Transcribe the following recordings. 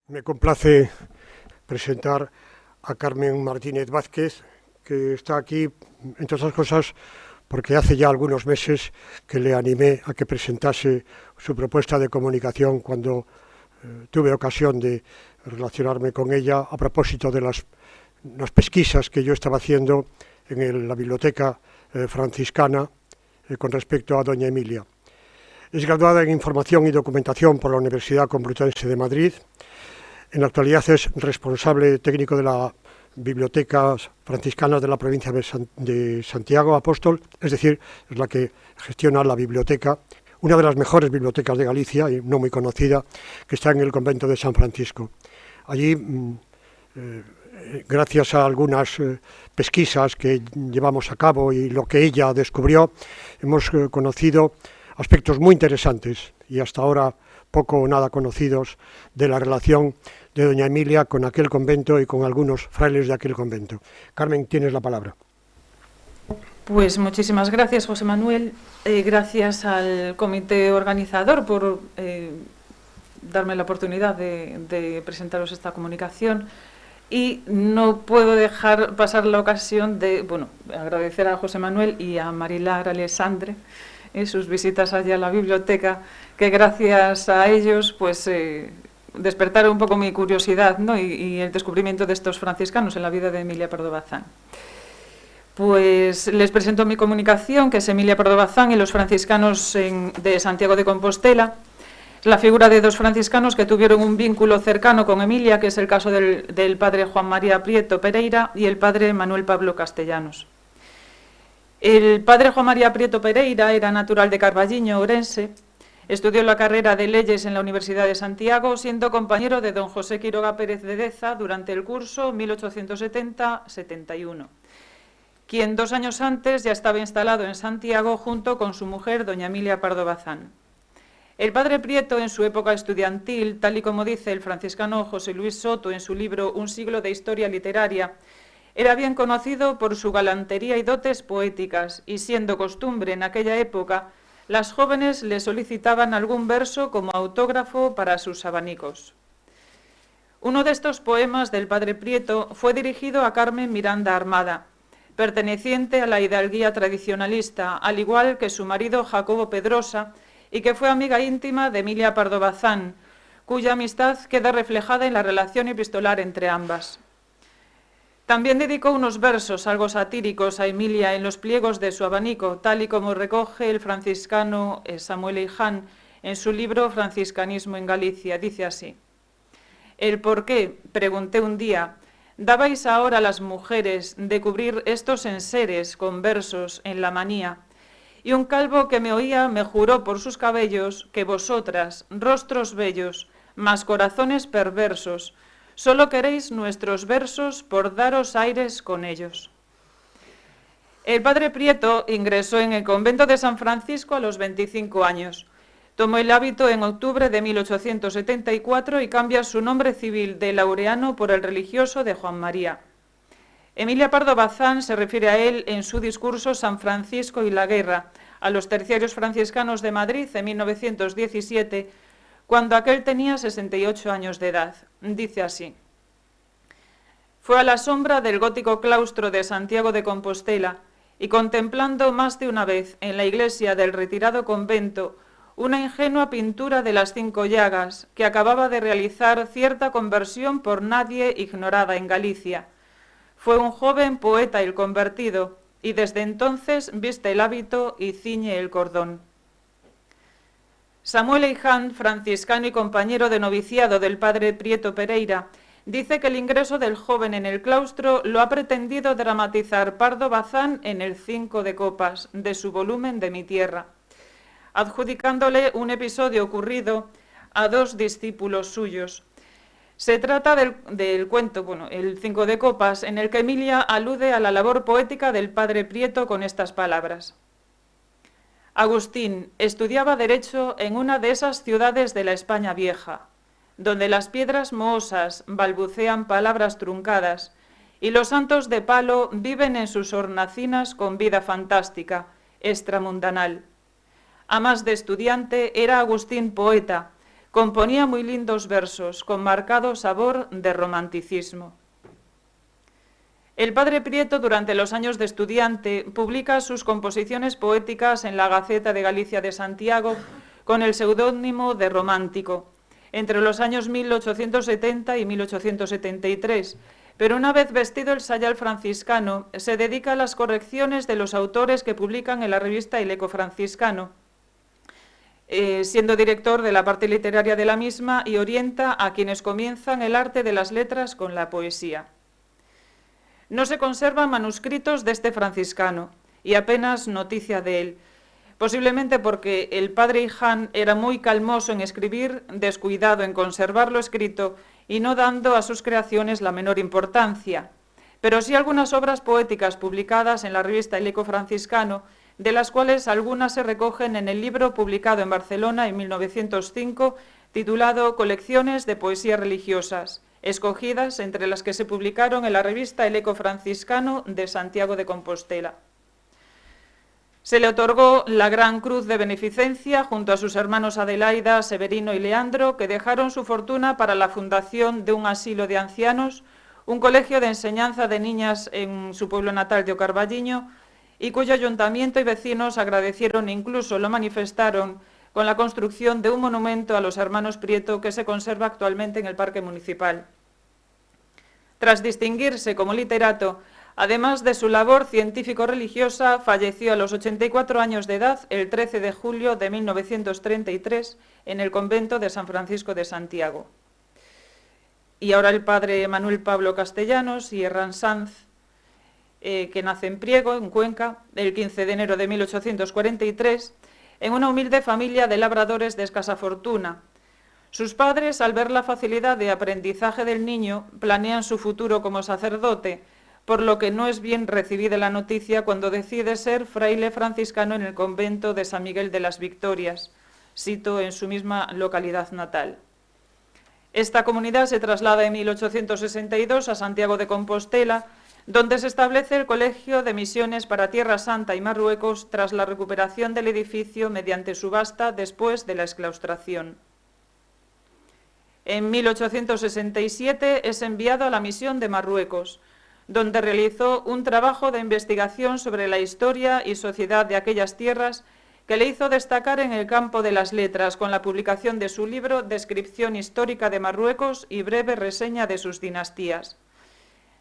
Me complace presentar a Carmen Martínez Vázquez, que está aquí, entre otras cosas, porque hace ya algunos meses que le animé a que presentase su propuesta de comunicación cuando tuve ocasión de relacionarme con ella a propósito de las pesquisas que yo estaba haciendo en la biblioteca franciscana con respecto a doña Emilia. Es graduada en Información y Documentación por la Universidad Complutense de Madrid. En la actualidad es responsable técnico de la Biblioteca Franciscana de la provincia de Santiago Apóstol, es decir, es la que gestiona la biblioteca, una de las mejores bibliotecas de Galicia, y no muy conocida, que está en el convento de San Francisco. Allí, gracias a algunas pesquisas que llevamos a cabo y lo que ella descubrió, hemos conocido aspectos muy interesantes y hasta ahora poco o nada conocidos de la relación de doña Emilia con aquel convento y con algunos frailes de aquel convento. Carmen, tienes la palabra. Pues muchísimas gracias, José Manuel. Gracias al comité organizador por darme la oportunidad de presentaros esta comunicación. Y no puedo dejar pasar la ocasión de agradecer a José Manuel y a Marilar Alessandre sus visitas allá a la biblioteca, que gracias a ellos pues despertaron un poco mi curiosidad, ¿no? y el descubrimiento de estos franciscanos en la vida de Emilia Pardo Bazán. Pues les presento mi comunicación, que es Emilia Pardo Bazán y los franciscanos de Santiago de Compostela. Es la figura de dos franciscanos que tuvieron un vínculo cercano con Emilia, que es el caso del padre Juan María Prieto Pereira y el padre Manuel Pablo Castellanos. El padre Juan María Prieto Pereira era natural de Carballiño, Ourense. Estudió la carrera de Leyes en la Universidad de Santiago, siendo compañero de don José Quiroga Pérez de Deza durante el curso 1870-71, quien 2 años antes ya estaba instalado en Santiago junto con su mujer, doña Emilia Pardo Bazán. El padre Prieto, en su época estudiantil, tal y como dice el franciscano José Luis Soto en su libro Un siglo de historia literaria, era bien conocido por su galantería y dotes poéticas, y siendo costumbre en aquella época, las jóvenes le solicitaban algún verso como autógrafo para sus abanicos. Uno de estos poemas del padre Prieto fue dirigido a Carmen Miranda Armada, perteneciente a la hidalguía tradicionalista, al igual que su marido Jacobo Pedrosa, y que fue amiga íntima de Emilia Pardo Bazán, cuya amistad queda reflejada en la relación epistolar entre ambas. También dedicó unos versos algo satíricos a Emilia en los pliegos de su abanico, tal y como recoge el franciscano Samuel Eiján en su libro Franciscanismo en Galicia. Dice así: «¿El por qué?, pregunté un día, dabais ahora a las mujeres de cubrir estos enseres con versos en la manía, y un calvo que me oía me juró por sus cabellos que vosotras, rostros bellos, mas corazones perversos, solo queréis nuestros versos por daros aires con ellos». El padre Prieto ingresó en el convento de San Francisco a los 25 años. Tomó el hábito en octubre de 1874 y cambia su nombre civil de Laureano por el religioso de Juan María. Emilia Pardo Bazán se refiere a él en su discurso San Francisco y la guerra, a los terciarios franciscanos de Madrid en 1917, cuando aquel tenía 68 años de edad. Dice así: «Fue a la sombra del gótico claustro de Santiago de Compostela y contemplando más de una vez en la iglesia del retirado convento una ingenua pintura de las 5 llagas que acababa de realizar cierta conversión por nadie ignorada en Galicia. Fue un joven poeta el convertido, y desde entonces viste el hábito y ciñe el cordón». Samuel Eiján, franciscano y compañero de noviciado del padre Prieto Pereira, dice que el ingreso del joven en el claustro lo ha pretendido dramatizar Pardo Bazán en el 5 de copas de su volumen de Mi tierra, adjudicándole un episodio ocurrido a 2 discípulos suyos. Se trata del cuento, el 5 de copas, en el que Emilia alude a la labor poética del padre Prieto con estas palabras: «Agustín estudiaba Derecho en una de esas ciudades de la España vieja, donde las piedras mohosas balbucean palabras truncadas y los santos de palo viven en sus hornacinas con vida fantástica, extramundanal. A más de estudiante era Agustín poeta, Componía muy lindos versos, con marcado sabor de romanticismo. El padre Prieto, durante los años de estudiante, publica sus composiciones poéticas en la Gaceta de Galicia de Santiago con el seudónimo de Romántico, entre los años 1870 y 1873, pero una vez vestido el sayal franciscano, se dedica a las correcciones de los autores que publican en la revista El Eco Franciscano, siendo director de la parte literaria de la misma, y orienta a quienes comienzan el arte de las letras con la poesía. No se conservan manuscritos de este franciscano y apenas noticia de él, posiblemente porque el padre Hiján era muy calmoso en escribir, descuidado en conservar lo escrito y no dando a sus creaciones la menor importancia, pero sí algunas obras poéticas publicadas en la revista El Eco Franciscano, de las cuales algunas se recogen en el libro publicado en Barcelona en 1905, titulado Colecciones de Poesías Religiosas, escogidas entre las que se publicaron en la revista El Eco Franciscano de Santiago de Compostela. Se le otorgó la Gran Cruz de Beneficencia junto a sus hermanos Adelaida, Severino y Leandro, que dejaron su fortuna para la fundación de un asilo de ancianos, un colegio de enseñanza de niñas en su pueblo natal de Ocarballiño, y cuyo ayuntamiento y vecinos agradecieron e incluso lo manifestaron con la construcción de un monumento a los hermanos Prieto que se conserva actualmente en el Parque Municipal. Tras distinguirse como literato, además de su labor científico-religiosa, falleció a los 84 años de edad el 13 de julio de 1933 en el convento de San Francisco de Santiago. Y ahora el padre Manuel Pablo Castellanos y Herrán Sanz, que nace en Priego, en Cuenca, el 15 de enero de 1843, en una humilde familia de labradores de escasa fortuna. Sus padres, al ver la facilidad de aprendizaje del niño, planean su futuro como sacerdote, por lo que no es bien recibida la noticia cuando decide ser fraile franciscano en el convento de San Miguel de las Victorias, sito en su misma localidad natal. Esta comunidad se traslada en 1862 a Santiago de Compostela, donde se establece el Colegio de Misiones para Tierra Santa y Marruecos tras la recuperación del edificio mediante subasta después de la exclaustración. En 1867 es enviado a la misión de Marruecos, donde realizó un trabajo de investigación sobre la historia y sociedad de aquellas tierras que le hizo destacar en el campo de las letras con la publicación de su libro Descripción histórica de Marruecos y breve reseña de sus dinastías.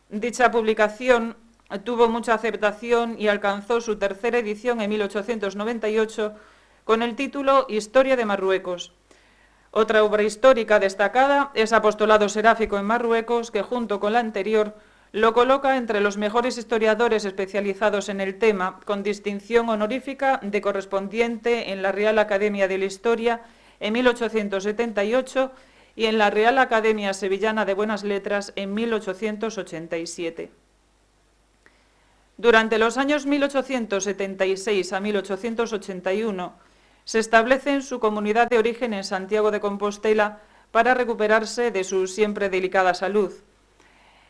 Dicha publicación tuvo mucha aceptación y alcanzó su tercera edición en 1898 con el título Historia de Marruecos. Otra obra histórica destacada es Apostolado Seráfico en Marruecos, que junto con la anterior lo coloca entre los mejores historiadores especializados en el tema, con distinción honorífica de correspondiente en la Real Academia de la Historia en 1878 y en la Real Academia Sevillana de Buenas Letras en 1887. Durante los años 1876 a 1881 se establece en su comunidad de origen en Santiago de Compostela para recuperarse de su siempre delicada salud.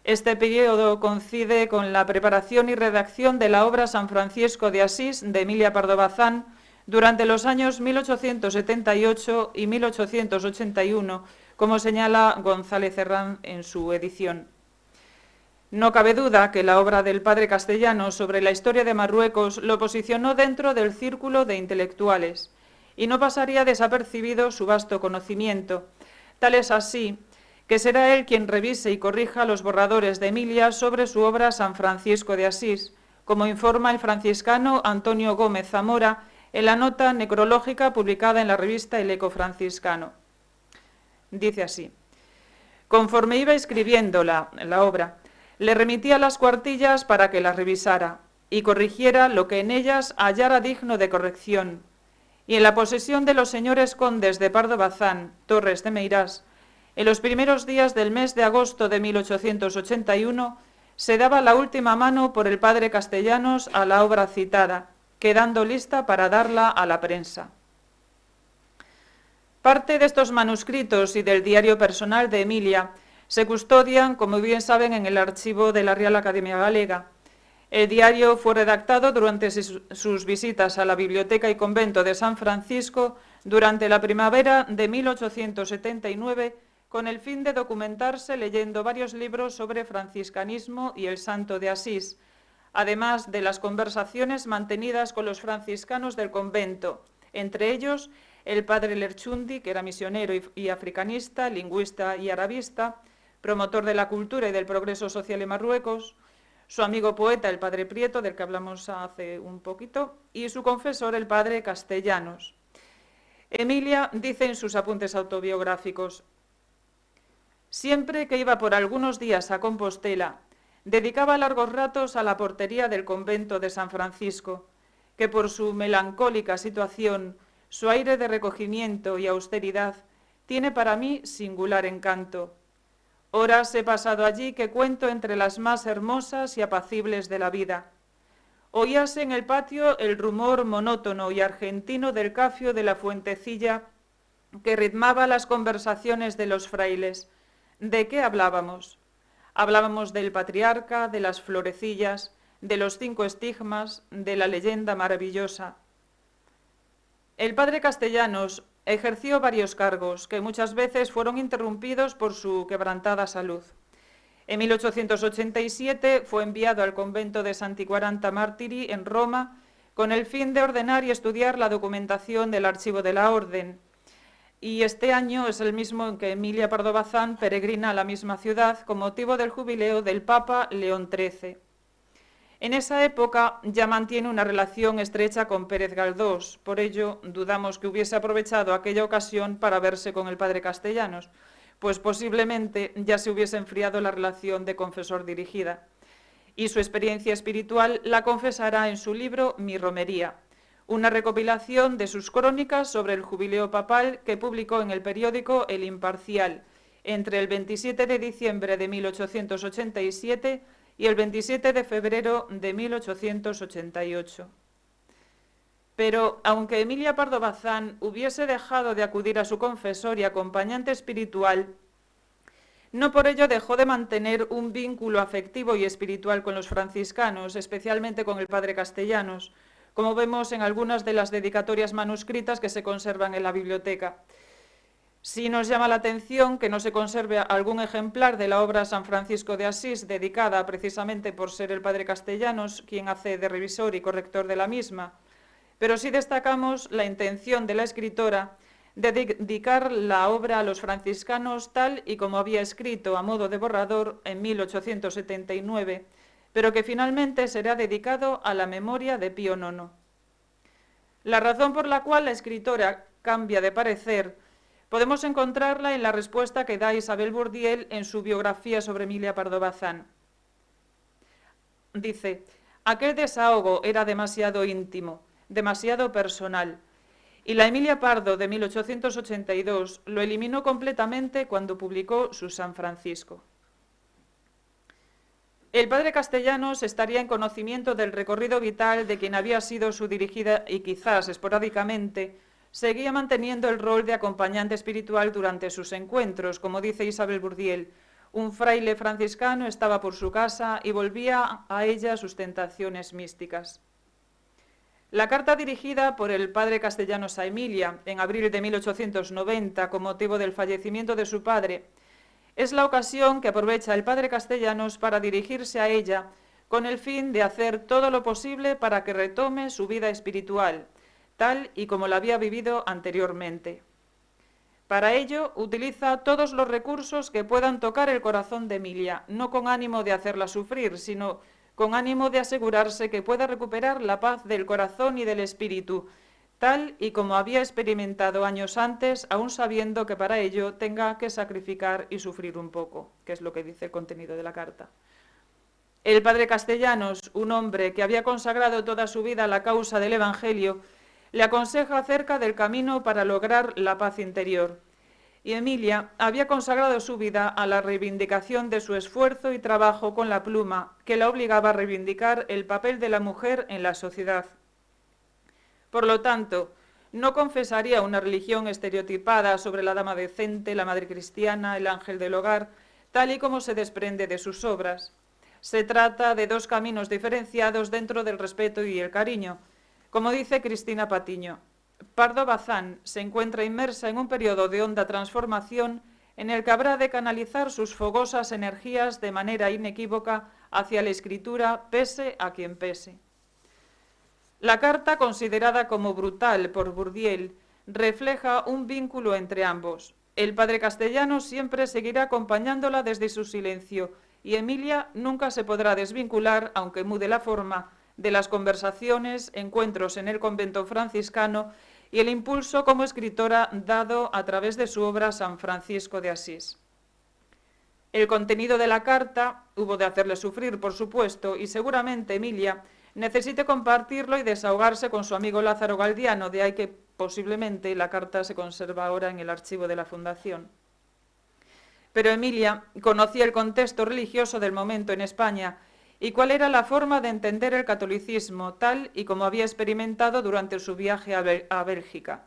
Este periodo coincide con la preparación y redacción de la obra San Francisco de Asís de Emilia Pardo Bazán durante los años 1878 y 1881, como señala González Herrán en su edición. No cabe duda que la obra del padre Castellanos sobre la historia de Marruecos lo posicionó dentro del círculo de intelectuales, y no pasaría desapercibido su vasto conocimiento. Tal es así que será él quien revise y corrija los borradores de Emilia sobre su obra San Francisco de Asís, como informa el franciscano Antonio Gómez Zamora en la nota necrológica publicada en la revista El Eco Franciscano. Dice así: conforme iba escribiendo la obra, le remitía las cuartillas para que las revisara y corrigiera lo que en ellas hallara digno de corrección. Y en la posesión de los señores condes de Pardo Bazán, Torres de Meirás, en los primeros días del mes de agosto de 1881, se daba la última mano por el padre Castellanos a la obra citada, quedando lista para darla a la prensa. Parte de estos manuscritos y del diario personal de Emilia se custodian, como bien saben, en el archivo de la Real Academia Galega. El diario fue redactado durante sus visitas a la biblioteca y convento de San Francisco durante la primavera de 1879 con el fin de documentarse leyendo varios libros sobre franciscanismo y el Santo de Asís, además de las conversaciones mantenidas con los franciscanos del convento, entre ellos el padre Lerchundi, que era misionero y africanista, lingüista y arabista, promotor de la cultura y del progreso social en Marruecos, su amigo poeta, el padre Prieto, del que hablamos hace un poquito, y su confesor, el padre Castellanos. Emilia dice en sus apuntes autobiográficos: siempre que iba por algunos días a Compostela, dedicaba largos ratos a la portería del convento de San Francisco, que por su melancólica situación, su aire de recogimiento y austeridad, tiene para mí singular encanto. Horas he pasado allí que cuento entre las más hermosas y apacibles de la vida. Oíase en el patio el rumor monótono y argentino del cafio de la fuentecilla que ritmaba las conversaciones de los frailes. ¿De qué hablábamos? Hablábamos del patriarca, de las florecillas, de los 5 estigmas, de la leyenda maravillosa. El padre Castellanos ejerció varios cargos que muchas veces fueron interrumpidos por su quebrantada salud. En 1887 fue enviado al convento de Santi Quaranta Martiri en Roma con el fin de ordenar y estudiar la documentación del archivo de la orden. Y este año es el mismo en que Emilia Pardo Bazán peregrina a la misma ciudad con motivo del jubileo del Papa León XIII. En esa época ya mantiene una relación estrecha con Pérez Galdós, por ello dudamos que hubiese aprovechado aquella ocasión para verse con el padre Castellanos, pues posiblemente ya se hubiese enfriado la relación de confesor dirigida. Y su experiencia espiritual la confesará en su libro Mi Romería, una recopilación de sus crónicas sobre el jubileo papal que publicó en el periódico El Imparcial entre el 27 de diciembre de 1887 y el 27 de febrero de 1888. Pero, aunque Emilia Pardo Bazán hubiese dejado de acudir a su confesor y acompañante espiritual, no por ello dejó de mantener un vínculo afectivo y espiritual con los franciscanos, especialmente con el padre Castellanos, como vemos en algunas de las dedicatorias manuscritas que se conservan en la biblioteca. Sí nos llama la atención que no se conserve algún ejemplar de la obra San Francisco de Asís, dedicada precisamente por ser el padre Castellanos quien hace de revisor y corrector de la misma, pero sí destacamos la intención de la escritora de dedicar la obra a los franciscanos tal y como había escrito a modo de borrador en 1879, pero que finalmente será dedicado a la memoria de Pío IX. La razón por la cual la escritora cambia de parecer podemos encontrarla en la respuesta que da Isabel Bourdiel en su biografía sobre Emilia Pardo Bazán. Dice: aquel desahogo era demasiado íntimo, demasiado personal, y la Emilia Pardo de 1882 lo eliminó completamente cuando publicó su San Francisco. El padre Castellanos estaría en conocimiento del recorrido vital de quien había sido su dirigida y quizás esporádicamente seguía manteniendo el rol de acompañante espiritual durante sus encuentros. Como dice Isabel Bourdiel, un fraile franciscano estaba por su casa y volvía a ella sus tentaciones místicas. La carta dirigida por el padre Castellanos a Emilia en abril de 1890 con motivo del fallecimiento de su padre es la ocasión que aprovecha el padre Castellanos para dirigirse a ella con el fin de hacer todo lo posible para que retome su vida espiritual, tal y como la había vivido anteriormente. Para ello, utiliza todos los recursos que puedan tocar el corazón de Emilia, no con ánimo de hacerla sufrir, sino con ánimo de asegurarse que pueda recuperar la paz del corazón y del espíritu, tal y como había experimentado años antes, aún sabiendo que para ello tenga que sacrificar y sufrir un poco, que es lo que dice el contenido de la carta. El padre Castellanos, un hombre que había consagrado toda su vida a la causa del Evangelio, le aconseja acerca del camino para lograr la paz interior. Y Emilia había consagrado su vida a la reivindicación de su esfuerzo y trabajo con la pluma, que la obligaba a reivindicar el papel de la mujer en la sociedad. Por lo tanto, no confesaría una religión estereotipada sobre la dama decente, la madre cristiana, el ángel del hogar, tal y como se desprende de sus obras. Se trata de dos caminos diferenciados dentro del respeto y el cariño. Como dice Cristina Patiño, Pardo Bazán se encuentra inmersa en un periodo de honda transformación en el que habrá de canalizar sus fogosas energías de manera inequívoca hacia la escritura, pese a quien pese. La carta, considerada como brutal por Bourdieu, refleja un vínculo entre ambos. El padre castellano siempre seguirá acompañándola desde su silencio y Emilia nunca se podrá desvincular, aunque mude la forma, de las conversaciones, encuentros en el convento franciscano y el impulso como escritora dado a través de su obra San Francisco de Asís. El contenido de la carta hubo de hacerle sufrir, por supuesto, y seguramente Emilia necesite compartirlo y desahogarse con su amigo Lázaro Galdiano, de ahí que posiblemente la carta se conserva ahora en el archivo de la Fundación. Pero Emilia conocía el contexto religioso del momento en España y cuál era la forma de entender el catolicismo, tal y como había experimentado durante su viaje a Bélgica.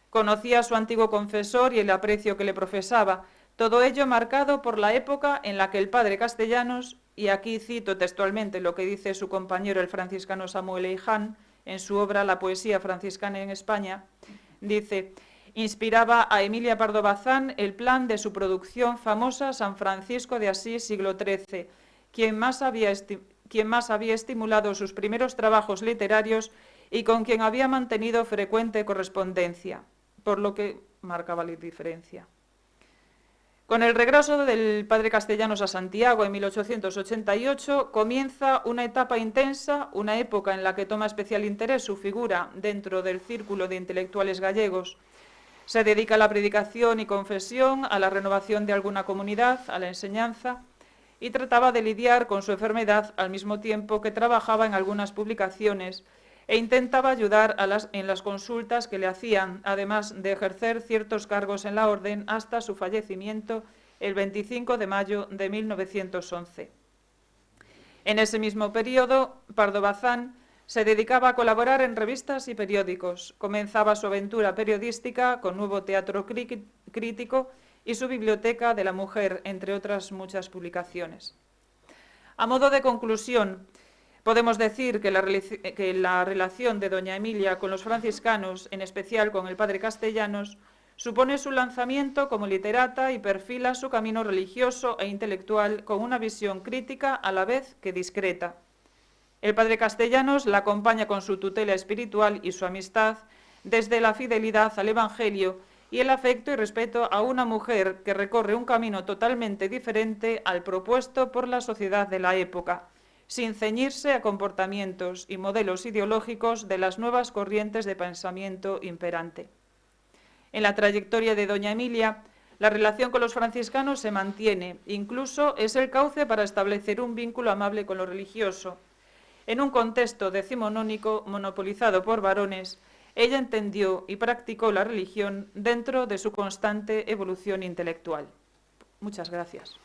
Conocía a su antiguo confesor y el aprecio que le profesaba, todo ello marcado por la época en la que el padre Castellanos, y aquí cito textualmente lo que dice su compañero el franciscano Samuel Eiján en su obra La poesía franciscana en España, dice: inspiraba a Emilia Pardo Bazán el plan de su producción famosa San Francisco de Asís, siglo XIII, quien más había estimulado sus primeros trabajos literarios y con quien había mantenido frecuente correspondencia, por lo que marcaba la diferencia. Con el regreso del padre Castellanos a Santiago en 1888 comienza una etapa intensa, una época en la que toma especial interés su figura dentro del círculo de intelectuales gallegos. Se dedica a la predicación y confesión, a la renovación de alguna comunidad, a la enseñanza, y trataba de lidiar con su enfermedad al mismo tiempo que trabajaba en algunas publicaciones e intentaba ayudar en las consultas que le hacían, además de ejercer ciertos cargos en la orden hasta su fallecimiento el 25 de mayo de 1911. En ese mismo periodo, Pardo Bazán se dedicaba a colaborar en revistas y periódicos. Comenzaba su aventura periodística con Nuevo Teatro Crítico y su Biblioteca de la Mujer, entre otras muchas publicaciones. A modo de conclusión, podemos decir que la relación de doña Emilia con los franciscanos, en especial con el padre Castellanos, supone su lanzamiento como literata y perfila su camino religioso e intelectual con una visión crítica a la vez que discreta. El padre Castellanos la acompaña con su tutela espiritual y su amistad desde la fidelidad al Evangelio y el afecto y respeto a una mujer que recorre un camino totalmente diferente al propuesto por la sociedad de la época, sin ceñirse a comportamientos y modelos ideológicos de las nuevas corrientes de pensamiento imperante. En la trayectoria de doña Emilia, la relación con los franciscanos se mantiene, incluso es el cauce para establecer un vínculo amable con lo religioso. En un contexto decimonónico monopolizado por varones, ella entendió y practicó la religión dentro de su constante evolución intelectual. Muchas gracias.